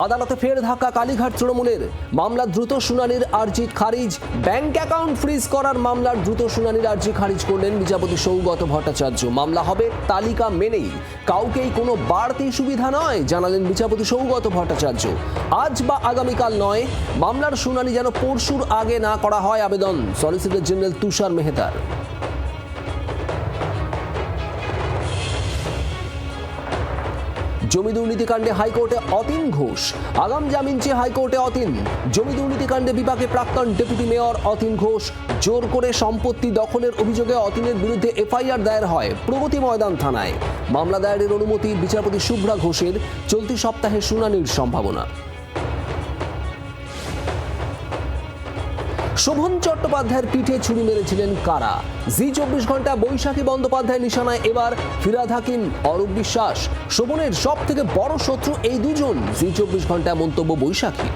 আদালতে ফের ধাক্কা কালীঘাট তৃণমূলের। মামলা দ্রুত শুনানির আর্জি খারিজ। ব্যাংক অ্যাকাউন্ট ফ্রিজ করার মামলার দ্রুত শুনানির আর্জি খারিজ করলেন বিচারপতি সৌগত ভট্টাচার্য। মামলা হবে তালিকা মেনেই, কাউকেই কোনো বাড়তি সুবিধা নয়, জানালেন বিচারপতি সৌগত ভট্টাচার্য। আজ বা আগামীকাল নয়, মামলার শুনানি যেন পরশুর আগে না করা হয় আবেদন সলিসিটর জেনারেল তুষার মেহতার। জমি দুর্নীতিকাণ্ডে হাইকোর্টে অতীন ঘোষ। আগাম জামিন চেয়ে হাইকোর্টে অতীন। জমি দুর্নীতিকাণ্ডে বিপাকে প্রাক্তন ডেপুটি মেয়র অতীন ঘোষ। জোর করে সম্পত্তি দখলের অভিযোগে অতীনের বিরুদ্ধে এফআইআর দায়ের হয় প্রগতি ময়দান থানায়। মামলা দায়েরের অনুমতি বিচারপতি শুভ্রা ঘোষের। চলতি সপ্তাহে শুনানির সম্ভাবনা। শোভন চট্টোপাধ্যায়ের পিঠে ছুরি মেরেছিলেন কারা? জি24 ঘন্টা বৈশাখী বন্দ্যোপাধ্যায় নিশানায় এবার ফিরহাদ হাকিম, অরূপ বিশ্বাস। শোভনের সব থেকে বড় শত্রু এই দুজন, জি24 ঘন্টা মন্তব্য বৈশাখী।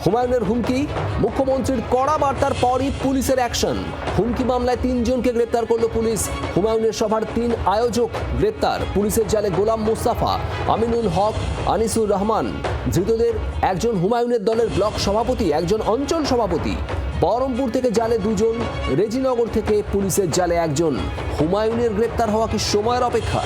হুমায়ুনের হুমকি, মুখ্যমন্ত্রীর কড়া বার্তার পরই পুলিশের অ্যাকশন। হুমকি মামলায় 3 জনকে গ্রেপ্তার করল পুলিশ। হুমায়ুনের সভার 3 আয়োজক গ্রেপ্তার। পুলিশের জালে গোলাম মোস্তফা, আমিনুল হক, আনিসুর রহমান। ধৃতদের একজন হুমায়ুনের দলের ব্লক সভাপতি, একজন অঞ্চল সভাপতি। বহরমপুর থেকে জালে 2 জন, রেজিনগর থেকে পুলিশের জালে 1 জন। হুমায়ুনের গ্রেপ্তার হওয়া কি সময়ের অপেক্ষা?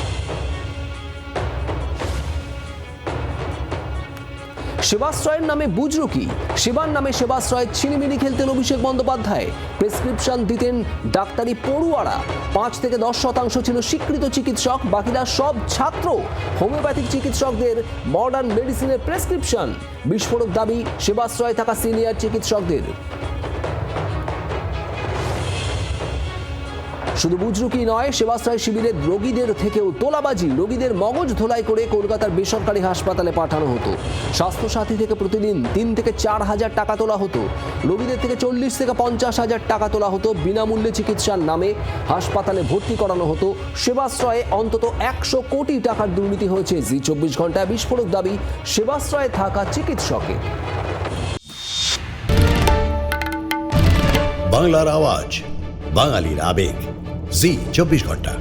সেবাশ্রয়ের নামে বুজরুকি। সেবার নামে সেবাশ্রয়ে ছিনিমিনি খেলতেন অভিষেক বন্দ্যোপাধ্যায়। প্রেসক্রিপশন দিতেন ডাক্তারি পড়ুয়ারা। 5 থেকে 10% ছিল স্বীকৃত চিকিৎসক, বাকিরা সব ছাত্র। হোমিওপ্যাথিক চিকিৎসকদের মডার্ন মেডিসিনের প্রেসক্রিপশন। বিস্ফোরক দাবি সেবাশ্রয়ে থাকা সিনিয়র চিকিৎসকদের। শুধু বুজরুকি নয়, সেবাশ্রয় শিবিরের রোগীদের থেকেও তোলাবাজি। রোগীদের মগজ ধোলাই করে কলকাতার বেসরকারি হাসপাতালে পাঠানো হতো। স্বাস্থ্যসাথী থেকে প্রতিদিন 3 থেকে 4 হাজার টাকা তোলা হতো। রোগীদের থেকে 40 থেকে 50 হাজার টাকা তোলা হতো। বিনামূল্যে চিকিৎসার নামে হাসপাতালে ভর্তি করানো হতো। সেবাশ্রয়ে অন্তত 100 কোটি টাকার দুর্নীতি হয়েছে। জি24 ঘন্টায় বিস্ফোরক দাবি সেবাশ্রয়ে থাকা চিকিৎসকের। বাংলার আওয়াজ, বাঙালির আবেগ, জি24 ঘন্টা।